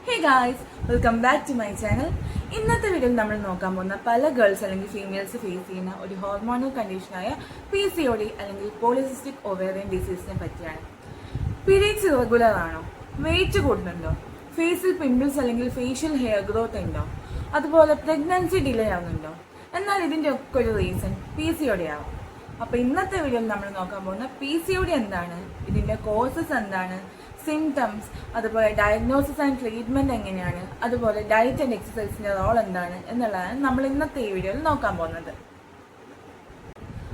Hey guys, welcome back to my channel. ഇന്നത്തെ വീഡിയോയിൽ നമ്മൾ നോക്കാൻ പോകുന്ന പല ഗേൾസ് അല്ലെങ്കിൽ ഫീമെയിൽസ് ഫേസ് ചെയ്യുന്ന ഒരു ഹോർമോണൽ കണ്ടീഷനായ PCOD അല്ലെങ്കിൽ പോളിസിസ്റ്റിക് ഒവേറിയൻ ഡിസീസിനെ പറ്റിയാണ്. പീരിയഡ്സ് ഇറഗുലർ ആണോ? വെയിറ്റ് കൂടുന്നുണ്ടോ? ഫേസിൽ പിമ്പിൾസ് അല്ലെങ്കിൽ ഫേഷ്യൽ ഹെയർ ഗ്രോത്ത് ഉണ്ടോ? അതുപോലെ പ്രഗ്നൻസി ഡിലേ ആവുന്നുണ്ടോ? എന്നാൽ ഇതിന്റെ ഒക്കെ ഒരു റീസൺ PCOD ആവും. അപ്പൊ ഇന്നത്തെ വീഡിയോയിൽ നമ്മൾ നോക്കാൻ പോകുന്ന PCOD എന്താണ്, ഇതിന്റെ കോസസ് എന്താണ്, സിംറ്റംസ്, അതുപോലെ ഡയഗ്നോസിസ് ആൻഡ് ട്രീറ്റ്മെന്റ് എങ്ങനെയാണ്, അതുപോലെ ഡയറ്റ് ആൻഡ് എക്സസൈസിന്റെ റോൾ എന്താണ് എന്നുള്ളതാണ് നമ്മൾ ഇന്നത്തെ ഈ വീഡിയോയിൽ നോക്കാൻ പോകുന്നത്.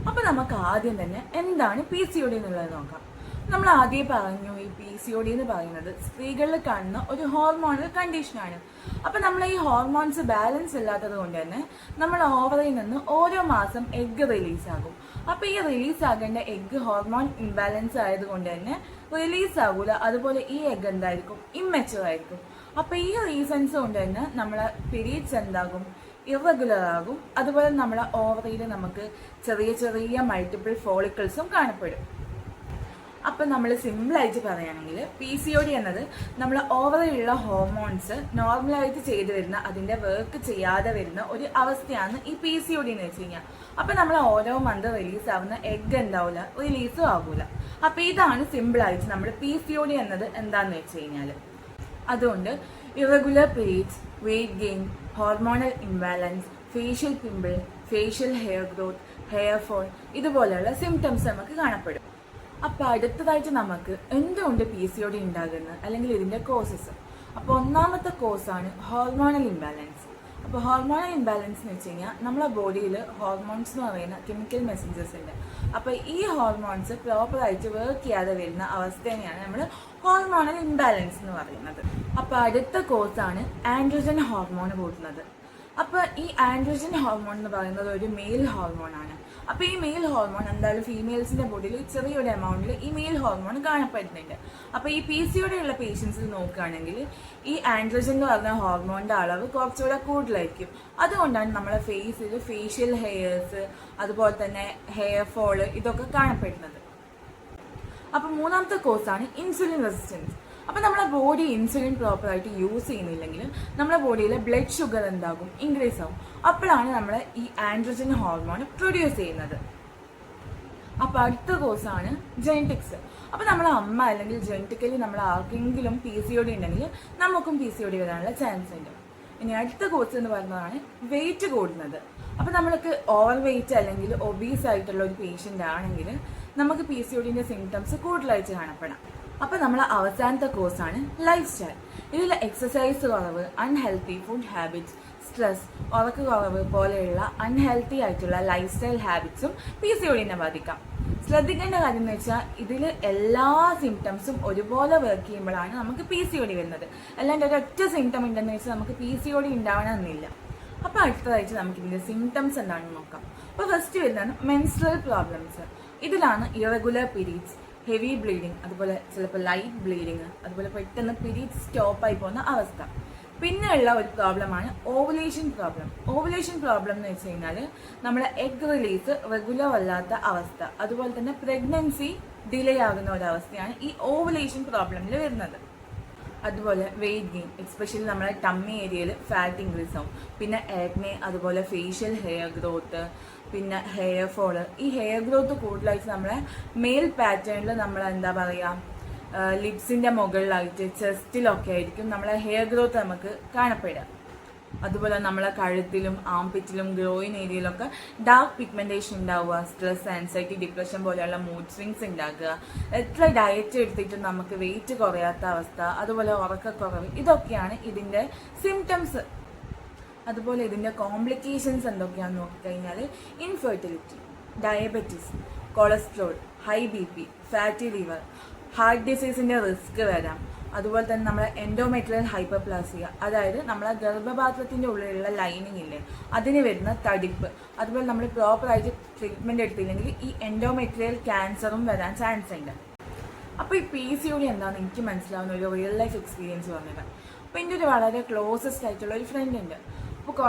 അപ്പൊ നമുക്ക് ആദ്യം തന്നെ എന്താണ് PCOD എന്നുള്ളത് നോക്കാം. നമ്മൾ ആദ്യം പറഞ്ഞു, ഈ PCOD എന്ന് പറയുന്നത് സ്ത്രീകളിൽ കാണുന്ന ഒരു ഹോർമോണൽ കണ്ടീഷനാണ്. അപ്പൊ നമ്മൾ ഈ ഹോർമോൺസ് ബാലൻസ് ഇല്ലാത്തത് കൊണ്ട് തന്നെ നമ്മൾ ഓവറിൽ നിന്ന് ഓരോ മാസം എഗ് റിലീസ് ആകും. അപ്പൊ ഈ റിലീസ് ആകേണ്ട എഗ് ഹോർമോൺ ഇംബാലൻസ് ആയതുകൊണ്ട് തന്നെ റിലീസ് ആകൂല. അതുപോലെ ഈ എഗ് എന്തായിരിക്കും, ഇമ്മെച്ചുവർ ആയിരിക്കും. അപ്പൊ ഈ റീസൺസ് കൊണ്ട് തന്നെ നമ്മളെ പീരീഡ്സ് എന്താകും, ഇറഗുലർ ആകും. അതുപോലെ നമ്മളെ ഓവറിയിൽ നമുക്ക് ചെറിയ ചെറിയ മൾട്ടിപ്പിൾ ഫോളിക്കിൾസും കാണപ്പെടും. അപ്പൊ നമ്മൾ സിമ്പിളായിട്ട് പറയുകയാണെങ്കിൽ PCOD എന്നത് നമ്മൾ ഓവറിലുള്ള ഹോർമോൺസ് നോർമലായിട്ട് ചെയ്തു വരുന്ന, അതിന്റെ വർക്ക് ചെയ്യാതെ വരുന്ന ഒരു അവസ്ഥയാണ് ഈ PCOD എന്ന് വെച്ച് കഴിഞ്ഞാൽ. അപ്പൊ നമ്മൾ ഓരോ മന്ത് റിലീസ് ആവുന്ന എഗ് എന്താവില്ല, റിലീസും ആകൂല. അപ്പൊ ഇതാണ് സിമ്പിളായിട്ട് നമ്മൾ PCOD എന്നത് എന്താന്ന് വെച്ച് കഴിഞ്ഞാൽ. അതുകൊണ്ട് irregular periods, weight gain, hormonal imbalance, facial pimple, facial hair growth, hair fall, ഇതുപോലെയുള്ള സിംറ്റംസ് നമുക്ക് കാണപ്പെടും. അപ്പൊ അടുത്തതായിട്ട് നമുക്ക് എന്തുകൊണ്ട് PCOD ഉണ്ടാകുന്നത് അല്ലെങ്കിൽ ഇതിന്റെ കോസസ്. അപ്പൊ ഒന്നാമത്തെ കോസാണ് ഹോർമോണൽ ഇംബാലൻസ്. അപ്പൊ ഹോർമോണൽ ഇംബാലൻസ് എന്ന് വെച്ച് കഴിഞ്ഞാൽ നമ്മളെ ബോഡിയിൽ ഹോർമോൺസ് എന്ന് പറയുന്ന കെമിക്കൽ മെസ്സഞ്ചേഴ്സ് ഉണ്ട്. അപ്പൊ ഈ ഹോർമോൺസ് പ്രോപ്പറായിട്ട് വർക്ക് ചെയ്യാതെ വരുന്ന അവസ്ഥയാണ് നമ്മൾ ഹോർമോണൽ ഇംബാലൻസ് എന്ന് പറയുന്നത്. അപ്പൊ അടുത്ത കോസാണ് ആൻഡ്രോജൻ ഹോർമോൺ കൂടുന്നത്. അപ്പൊ ഈ ആൻഡ്രോജൻ ഹോർമോൺ എന്ന് പറയുന്നത് ഒരു മെയിൽ ഹോർമോൺ ആണ്. അപ്പൊ ഈ മെയിൽ ഹോർമോൺ എന്തായാലും ഫീമെയിൽസിന്റെ ബോഡിയിൽ ചെറിയൊരു എമൗണ്ടിൽ ഈ മെയിൽ ഹോർമോൺ കാണപ്പെടുന്നുണ്ട്. അപ്പൊ ഈ PCOD ഉള്ള പേഷ്യൻസിൽ നോക്കുകയാണെങ്കിൽ ഈ ആൻഡ്രോജൻ എന്ന് പറഞ്ഞ ഹോർമോണിന്റെ അളവ് കുറച്ചുകൂടെ കൂടുതലായിരിക്കും. അതുകൊണ്ടാണ് നമ്മളെ ഫേസിൽ ഫേഷ്യൽ ഹെയർസ്, അതുപോലെ തന്നെ ഹെയർ ഫോള്, ഇതൊക്കെ കാണപ്പെടുന്നത്. അപ്പൊ മൂന്നാമത്തെ കോസാണ് ഇൻസുലിൻ റെസിസ്റ്റൻസ്. അപ്പൊ നമ്മുടെ ബോഡി ഇൻസുലിൻ പ്രോപ്പറായിട്ട് യൂസ് ചെയ്യുന്നില്ലെങ്കിൽ നമ്മുടെ ബോഡിയിലെ ബ്ലഡ് ഷുഗർ എന്താകും, ഇൻക്രീസ് ആകും. അപ്പോഴാണ് നമ്മൾ ഈ ആൻഡ്രോജൻ ഹോർമോൺ പ്രൊഡ്യൂസ് ചെയ്യുന്നത്. അപ്പൊ അടുത്ത കോസാണ് ജെനറ്റിക്സ്. അപ്പൊ നമ്മളെ അമ്മ അല്ലെങ്കിൽ ജെനറ്റിക്കലി നമ്മൾ ആർക്കെങ്കിലും PCOD ഉണ്ടെങ്കിൽ നമുക്കും PCOD വരാനുള്ള ചാൻസ് ഉണ്ട്. ഇനി അടുത്ത കോസ് എന്ന് പറയുന്നതാണ് വെയിറ്റ് കൂടുന്നത്. അപ്പൊ നമ്മൾക്ക് ഓവർ വെയിറ്റ് അല്ലെങ്കിൽ ഒബീസ് ആയിട്ടുള്ള ഒരു പേഷ്യന്റ് ആണെങ്കിൽ നമുക്ക് PCODന്റെ സിംറ്റംസ് കൂടുതലായിട്ട് കാണപ്പെടാം. അപ്പൊ നമ്മളെ അവസാനത്തെ കോഴ്സാണ് ലൈഫ് സ്റ്റൈൽ. ഇതിൽ എക്സസൈസ് കുറവ്, അൺഹെൽത്തി ഫുഡ് ഹാബിറ്റ്സ്, സ്ട്രെസ്, ഉറക്ക കുറവ് പോലെയുള്ള അൺഹെൽത്തി ആയിട്ടുള്ള ലൈഫ് സ്റ്റൈൽ ഹാബിറ്റ്സും PCODനെ ബാധിക്കാം. ശ്രദ്ധിക്കേണ്ട കാര്യം എന്ന് വെച്ചാൽ ഇതിൽ എല്ലാ സിംറ്റംസും ഒരുപോലെ വർക്ക് ചെയ്യുമ്പോഴാണ് നമുക്ക് PCOD വരുന്നത്. അല്ലാണ്ട് ഒരൊറ്റ സിംറ്റം ഉണ്ടെന്ന് വെച്ചാൽ നമുക്ക് PCOD ഉണ്ടാവണമെന്നില്ല. അപ്പൊ അടുത്തതായിട്ട് നമുക്ക് ഇതിന്റെ സിംറ്റംസ് എന്താണെന്ന് നോക്കാം. അപ്പൊ ഫസ്റ്റ് വരുന്നതാണ് മെൻസ്ട്രൽ പ്രോബ്ലംസ്. ഇതിലാണ് ഇറഗുലർ പീരീഡ്സ്, ഹെവി ബ്ലീഡിങ്, അതുപോലെ ചിലപ്പോൾ ലൈറ്റ് ബ്ലീഡിങ്, അതുപോലെ പെട്ടെന്ന് പീരീഡ്സ് സ്റ്റോപ്പായി പോകുന്ന അവസ്ഥ. പിന്നെയുള്ള ഒരു പ്രോബ്ലമാണ് ഓവുലേഷൻ പ്രോബ്ലം. ഓവുലേഷൻ പ്രോബ്ലം എന്ന് വെച്ച് കഴിഞ്ഞാൽ നമ്മുടെ എഗ് റിലീസ് റെഗുലർ അല്ലാത്ത അവസ്ഥ, അതുപോലെ തന്നെ പ്രഗ്നൻസി ഡിലേ ആകുന്ന ഒരവസ്ഥയാണ് ഈ ഓവുലേഷൻ പ്രോബ്ലമിൽ വരുന്നത്. അതുപോലെ വെയിറ്റ് ഗെയിൻ, എസ്പെഷ്യലി നമ്മുടെ ടമ്മി ഏരിയയിൽ ഫാറ്റ് ഇൻക്രീസ് ആവും. പിന്നെ ആക്നെ, അതുപോലെ ഫേഷ്യൽ ഹെയർ ഗ്രോത്ത്, പിന്നെ ഹെയർ ഫോള്. ഈ ഹെയർ ഗ്രോത്ത് കൂടുതലായിട്ട് നമ്മളെ മെയിൽ പാറ്റേണിൽ നമ്മൾ എന്താ പറയുക, ലിപ്സിന്റെ മുകളിലായിട്ട് ചെസ്റ്റിലൊക്കെ ആയിരിക്കും നമ്മളെ ഹെയർ ഗ്രോത്ത് നമുക്ക് കാണപ്പെടുക. അതുപോലെ നമ്മളെ കഴുത്തിലും ആംപിറ്റിലും ഗ്രോയിൻ ഏരിയയിലൊക്കെ ഡാർക്ക് പിഗ്മെന്റേഷൻ ഉണ്ടാവുക, സ്ട്രെസ്, ആൻസൈറ്റി, ഡിപ്രഷൻ പോലെയുള്ള മൂഡ് സ്വിങ്സ് ഉണ്ടാകുക, എത്ര ഡയറ്റ് എടുത്തിട്ടും നമുക്ക് വെയിറ്റ് കുറയാത്ത അവസ്ഥ, അതുപോലെ ഉറക്കക്കുറവ്, ഇതൊക്കെയാണ് ഇതിന്റെ സിംറ്റംസ്. അതുപോലെ ഇതിന്റെ കോംപ്ലിക്കേഷൻസ് എന്തൊക്കെയാണെന്ന് നോക്കിക്കഴിഞ്ഞാൽ infertility, diabetes, cholesterol, high BP, fatty liver, heart ഡിസീസിന്റെ റിസ്ക് വരാം. അതുപോലെ തന്നെ നമ്മളെ എൻഡോമെട്രിയൽ ഹൈപ്പർപ്ലാസിയ, അതായത് നമ്മളെ ഗർഭപാത്രത്തിന്റെ ഉള്ളിലുള്ള ലൈനിങ് ഇല്ലേ, അതിന് വരുന്ന തടിപ്പ്, അതുപോലെ നമ്മൾ പ്രോപ്പറായിട്ട് ട്രീറ്റ്മെന്റ് എടുത്തില്ലെങ്കിൽ ഈ എൻഡോമെട്രിയൽ ക്യാൻസറും വരാൻ ചാൻസ് ഉണ്ട്. അപ്പൊ ഈ PCOD എന്താണെന്ന് എനിക്ക് മനസ്സിലാവുന്ന ഒരു റിയൽ ലൈഫ് എക്സ്പീരിയൻസ് പറഞ്ഞത്. അപ്പൊ എൻ്റെ ഒരു വളരെ ക്ലോസസ്റ്റ് ആയിട്ടുള്ള ഒരു ഫ്രണ്ട് ഉണ്ട്. അപ്പോൾ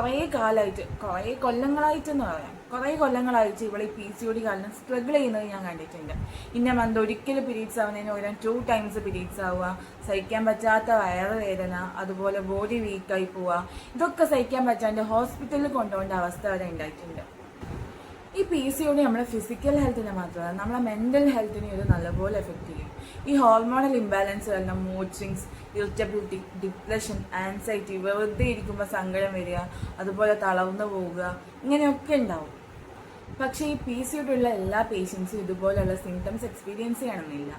കുറേ കൊല്ലങ്ങളായിട്ടെന്ന് പറയാം, കുറേ കൊല്ലങ്ങളായിട്ട് ഇവിടെ ഈ PCOD കാരണം സ്ട്രഗിൾ ചെയ്യുന്നത് ഞാൻ കണ്ടിട്ടുണ്ട്. ഇന്ന മന്ത് ഒരിക്കലും പീരീഡ്സ് ആവുന്നതിന് ഒരു 2 ടൈംസ് പീരീഡ്സ് ആവുക, സഹിക്കാൻ പറ്റാത്ത വയറുവേദന, അതുപോലെ ബോഡി വീക്കായി പോവുക, ഇതൊക്കെ സഹിക്കാൻ പറ്റാണ്ട് ഹോസ്പിറ്റലിൽ കൊണ്ടുപോകേണ്ട അവസ്ഥ വരെ ഉണ്ടായിട്ടുണ്ട്. ഈ PCOD നമ്മുടെ ഫിസിക്കൽ ഹെൽത്തിനെ മാത്രമല്ല നമ്മളെ മെൻ്റൽ ഹെൽത്തിനെ ഇത് നല്ലപോലെ എഫക്റ്റ് ചെയ്യും. ഈ ഹോർമോണൽ ഇംബാലൻസ് കാരണം mood swings, irritability, depression, anxiety, വെറുതെ ഇരിക്കുമ്പോൾ സങ്കടം വരിക, അതുപോലെ തളർന്നു പോവുക, ഇങ്ങനെയൊക്കെ ഉണ്ടാവും. പക്ഷേ ഈ PCOD ഉള്ള എല്ലാ പേഷ്യൻസും ഇതുപോലെയുള്ള സിംറ്റംസ് എക്സ്പീരിയൻസ് ചെയ്യണമെന്നില്ല.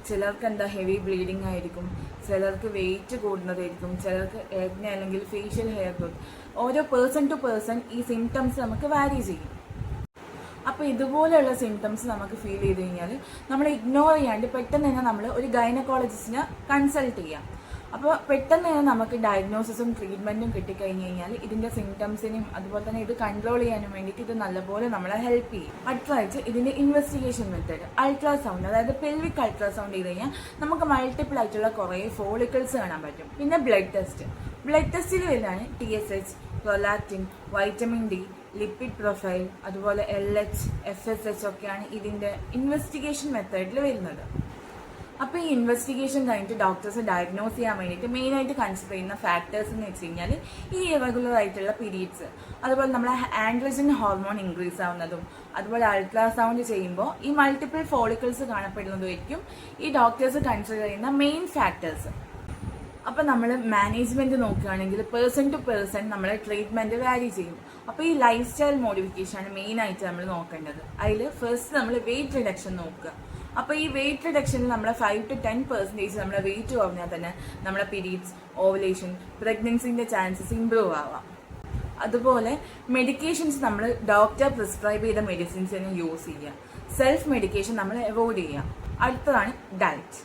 ചിലർക്ക് ഹെവി ബ്ലീഡിങ് ആയിരിക്കും, ചിലർക്ക് വെയിറ്റ് കൂടുന്നതായിരിക്കും, ചിലർക്ക് ആക്നെ അല്ലെങ്കിൽ ഫേഷ്യൽ ഹെയർ ഗ്രോത്ത്. ഓരോ പേഴ്സൺ ടു പേഴ്സൺ ഈ സിംറ്റംസ് നമുക്ക് വാരി ചെയ്യും. അപ്പോൾ ഇതുപോലെയുള്ള സിംറ്റംസ് നമുക്ക് ഫീൽ ചെയ്ത് കഴിഞ്ഞാൽ നമ്മൾ ഇഗ്നോർ ചെയ്യാണ്ട് പെട്ടെന്ന് തന്നെ നമ്മൾ ഒരു ഗൈനക്കോളജിസ്റ്റിനെ കൺസൾട്ട് ചെയ്യാം. അപ്പോൾ പെട്ടെന്ന് തന്നെ നമുക്ക് ഡയഗ്നോസിസും ട്രീറ്റ്മെൻറ്റും കിട്ടിക്കഴിഞ്ഞ് കഴിഞ്ഞാൽ ഇതിൻ്റെ സിംറ്റംസിനും അതുപോലെ തന്നെ ഇത് കൺട്രോൾ ചെയ്യാനും വേണ്ടിയിട്ട് ഇത് നല്ലപോലെ നമ്മളെ ഹെൽപ്പ് ചെയ്യും. അടുത്തായിട്ട് ഇതിൻ്റെ ഇൻവെസ്റ്റിഗേഷൻ മെത്തേഡ് അൾട്രാസൗണ്ട്, അതായത് പെൽവിക് അൾട്രാസൗണ്ട് ചെയ്ത് കഴിഞ്ഞാൽ നമുക്ക് മൾട്ടിപ്പിൾ ആയിട്ടുള്ള കുറേ ഫോളിക്കിൾസ് കാണാൻ പറ്റും. പിന്നെ ബ്ലഡ് ടെസ്റ്റിൽ വരുന്നതാണ് TSH, prolactin, vitamin D, lipid profile, അതുപോലെ LH, FSH ഒക്കെയാണ് ഇതിൻ്റെ ഇൻവെസ്റ്റിഗേഷൻ മെത്തേഡിൽ വരുന്നത്. അപ്പോൾ ഈ ഇൻവെസ്റ്റിഗേഷൻ കഴിഞ്ഞിട്ട് ഡോക്ടേഴ്സ് ഡയഗ്നോസ് ചെയ്യാൻ വേണ്ടിയിട്ട് മെയിനായിട്ട് കൺസിഡർ ചെയ്യുന്ന ഫാക്ടേഴ്സ് എന്ന് വെച്ച് കഴിഞ്ഞാൽ ഈ ഇറഗുലർ ആയിട്ടുള്ള പീരീഡ്സ്, അതുപോലെ നമ്മളെ ആൻഡ്രോജൻ ഹോർമോൺ ഇൻക്രീസ് ആവുന്നതും, അതുപോലെ അൾട്രാസൗണ്ട് ചെയ്യുമ്പോൾ ഈ മൾട്ടിപ്പിൾ ഫോളിക്കിൾസ് കാണപ്പെടുന്നതുമായിരിക്കും ഈ ഡോക്ടേഴ്സ് കൺസിഡർ ചെയ്യുന്ന മെയിൻ ഫാക്ടേഴ്സ്. അപ്പോൾ നമ്മൾ മാനേജ്മെൻറ്റ് നോക്കുകയാണെങ്കിൽ പേഴ്സൺ ടു പേഴ്സൺ നമ്മളെ ട്രീറ്റ്മെൻറ്റ് വാരി ചെയ്യും. അപ്പോൾ ഈ ലൈഫ് സ്റ്റൈൽ മോഡിഫിക്കേഷനാണ് മെയിനായിട്ട് നമ്മൾ നോക്കേണ്ടത്. അതിൽ ഫസ്റ്റ് നമ്മൾ വെയിറ്റ് റിഡക്ഷൻ നോക്കുക. അപ്പോൾ ഈ വെയിറ്റ് റിഡക്ഷനിൽ നമ്മളെ 5 to 10% നമ്മളെ വെയിറ്റ് കുറഞ്ഞാൽ തന്നെ നമ്മളെ പീരീഡ്സ്, ഓവുലേഷൻ, പ്രഗ്നൻസിൻ്റെ ചാൻസസ് ഇമ്പ്രൂവ് ആവാം. അതുപോലെ മെഡിക്കേഷൻസ് നമ്മൾ ഡോക്ടർ പ്രിസ്ക്രൈബ് ചെയ്ത മെഡിസിൻസ് തന്നെ യൂസ് ചെയ്യുക. സെൽഫ് മെഡിക്കേഷൻ നമ്മൾ അവോയ്ഡ് ചെയ്യുക. അടുത്തതാണ് ഡയറ്റ്.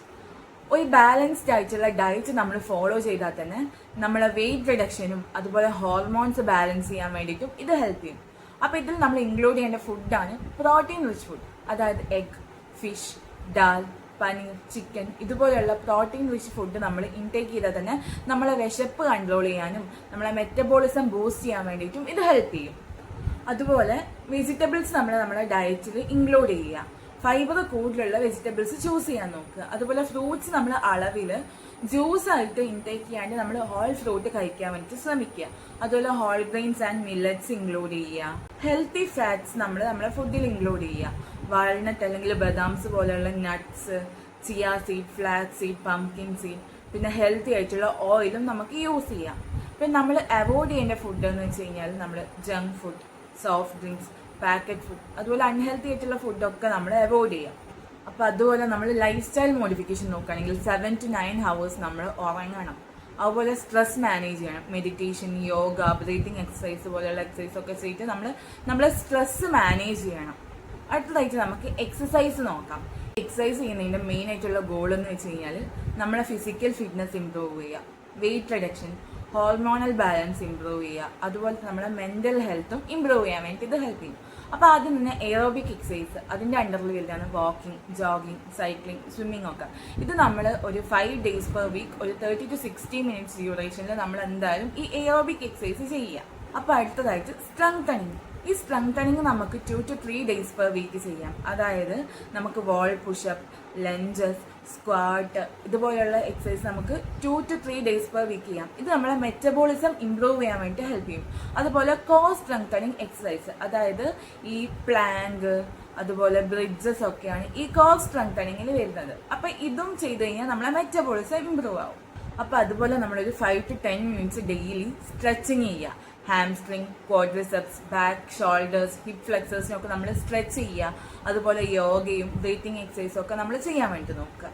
ഒരു ബാലൻസ്ഡ് ആയിട്ടുള്ള ഡയറ്റ് നമ്മൾ ഫോളോ ചെയ്താൽ തന്നെ നമ്മളെ വെയിറ്റ് റിഡക്ഷനും അതുപോലെ ഹോർമോൺസ് ബാലൻസ് ചെയ്യാൻ വേണ്ടിയിട്ടും ഇത് ഹെൽപ്പ് ചെയ്യും. അപ്പോൾ ഇതിൽ നമ്മൾ ഇൻക്ലൂഡ് ചെയ്യേണ്ട ഫുഡാണ് പ്രോട്ടീൻ റിച്ച് ഫുഡ്, അതായത് egg, fish, dal, paneer, chicken, ഇതുപോലെയുള്ള പ്രോട്ടീൻ റിച്ച് ഫുഡ് നമ്മൾ ഇൻടേക്ക് ചെയ്താൽ തന്നെ നമ്മളെ വിശപ്പ് കൺട്രോൾ ചെയ്യാനും നമ്മളെ മെറ്റബോളിസം ബൂസ്റ്റ് ചെയ്യാൻ വേണ്ടിയിട്ടും ഇത് ഹെൽപ്പ് ചെയ്യും. അതുപോലെ വെജിറ്റബിൾസ് നമ്മുടെ ഡയറ്റിൽ ഇൻക്ലൂഡ് ചെയ്യുക. ഫൈബർ കൂടുതലുള്ള വെജിറ്റബിൾസ് ചൂസ് ചെയ്യാൻ നോക്കുക. അതുപോലെ ഫ്രൂട്ട്സ് നമ്മൾ അളവിൽ ജ്യൂസ് ആയിട്ട് ഇൻടേക്ക് ചെയ്യാണ്ട് നമ്മൾ ഹോൾ ഫ്രൂട്ട് കഴിക്കാൻ വേണ്ടിയിട്ട് ശ്രമിക്കുക. അതുപോലെ whole grains and millets include ചെയ്യുക. ഹെൽത്തി ഫാറ്റ്സ് നമ്മുടെ ഫുഡിൽ ഇൻക്ലൂഡ് ചെയ്യുക. വാൾനട്ട് അല്ലെങ്കിൽ ബദാംസ് പോലെയുള്ള nuts, chia seed, flax seed, pumpkin seed, പിന്നെ ഹെൽത്തി ആയിട്ടുള്ള ഓയിലും നമുക്ക് യൂസ് ചെയ്യാം. പിന്നെ നമ്മൾ അവോയ്ഡ് ചെയ്യേണ്ട ഫുഡ് എന്ന് വെച്ച് കഴിഞ്ഞാൽ നമ്മൾ junk food, soft drinks, packet food, അതുപോലെ അൺഹെൽത്തി ആയിട്ടുള്ള ഫുഡൊക്കെ നമ്മൾ അവോയ്ഡ് ചെയ്യാം. അപ്പോൾ അതുപോലെ നമ്മൾ ലൈഫ് സ്റ്റൈൽ മോഡിഫിക്കേഷൻ നോക്കുകയാണെങ്കിൽ 7 to 9 hours നമ്മൾ ഉറങ്ങണം. അതുപോലെ സ്ട്രെസ് മാനേജ് ചെയ്യണം. മെഡിറ്റേഷൻ, യോഗ, ബ്രീത്തിങ് എക്സസൈസ് പോലെയുള്ള എക്സസൈസ് ഒക്കെ ചെയ്തിട്ട് നമ്മൾ സ്ട്രെസ് മാനേജ് ചെയ്യണം. അടുത്തതായിട്ട് നമുക്ക് എക്സസൈസ് നോക്കാം. എക്സസൈസ് ചെയ്യുന്നതിൻ്റെ മെയിൻ ആയിട്ടുള്ള ഗോൾ എന്ന് വെച്ച് കഴിഞ്ഞാൽ നമ്മളെ ഫിസിക്കൽ ഫിറ്റ്നസ് ഇംപ്രൂവ് ചെയ്യുക, weight reduction, hormonal balance improve ചെയ്യുക, അതുപോലെ നമ്മുടെ മെൻ്റൽ ഹെൽത്തും ഇംപ്രൂവ് ചെയ്യാൻ വേണ്ടി ഇത് ഹെൽപ്പ് ചെയ്യും. അപ്പോൾ ആദ്യം തന്നെ എയറോബിക് എക്സസൈസ്, അതിൻ്റെ അണ്ടറിൽ വരുന്നതാണ് വാക്കിംഗ്, ജോഗിങ്, സൈക്ലിംഗ്, സ്വിമ്മിങ് ഒക്കെ. ഇത് നമ്മൾ ഒരു 5 days per week ഒരു 30 to 60 minutes ഡ്യൂറേഷനിൽ നമ്മൾ എന്തായാലും ഈ എയറോബിക് എക്സസൈസ് ചെയ്യുക. അപ്പോൾ അടുത്തതായിട്ട് സ്ട്രെങ്തനിങ്. ഈ സ്ട്രെങ്തനിങ് നമുക്ക് 2 to 3 days per week ചെയ്യാം. അതായത് നമുക്ക് വാൾ പുഷപ്പ്, ലഞ്ചസ്, സ്ക്വാട്ട്, ഇതുപോലെയുള്ള എക്സസൈസ് നമുക്ക് 2 to 3 days per week ചെയ്യാം. ഇത് നമ്മളെ മെറ്റബോളിസം ഇംപ്രൂവ് ചെയ്യാൻ വേണ്ടി ഹെൽപ്പ് ചെയ്യും. അതുപോലെ കോർ സ്ട്രെങ്തനിങ് എക്സസൈസ്, അതായത് ഈ പ്ലാങ്ക്, അതുപോലെ ബ്രിഡ്ജസ് ഒക്കെയാണ് ഈ കോർ സ്ട്രെങ്തനിങ്ങിൽ വരുന്നത്. അപ്പം ഇതും ചെയ്ത് കഴിഞ്ഞാൽ നമ്മളെ മെറ്റബോളിസം ഇംപ്രൂവ് ആവും. അപ്പോൾ അതുപോലെ നമ്മളൊരു 5 to 10 minutes ഡെയിലി സ്ട്രെച്ചിങ് ചെയ്യുക. Hamstring, quadriceps, back, shoulders, hip ഫ്ലെക്സേഴ്സിനൊക്കെ നമ്മൾ സ്ട്രെച്ച് ചെയ്യുക. അതുപോലെ യോഗയും ബ്രീത്തിങ് എക്സസൈസും ഒക്കെ നമ്മൾ ചെയ്യാൻ വേണ്ടി നോക്കുക.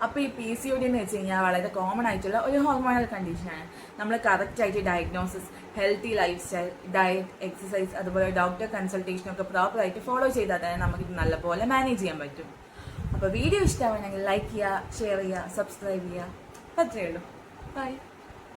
അപ്പോൾ ഈ PCOD എന്ന് വെച്ച് കഴിഞ്ഞാൽ വളരെ കോമൺ ആയിട്ടുള്ള ഒരു ഹോർമോണൽ കണ്ടീഷനാണ്. നമ്മൾ കറക്റ്റായിട്ട് diagnosis, healthy life style, diet, exercise, അതുപോലെ ഡോക്ടർ കൺസൾട്ടേഷനൊക്കെ പ്രോപ്പറായിട്ട് ഫോളോ ചെയ്താൽ തന്നെ നമുക്കിത് നല്ലപോലെ മാനേജ് ചെയ്യാൻ പറ്റും. അപ്പോൾ വീഡിയോ ഇഷ്ടമാണെങ്കിൽ ലൈക്ക് ചെയ്യുക, ഷെയർ ചെയ്യുക, സബ്സ്ക്രൈബ് ചെയ്യുക. അത്രയേ ഉള്ളൂ. ബൈ.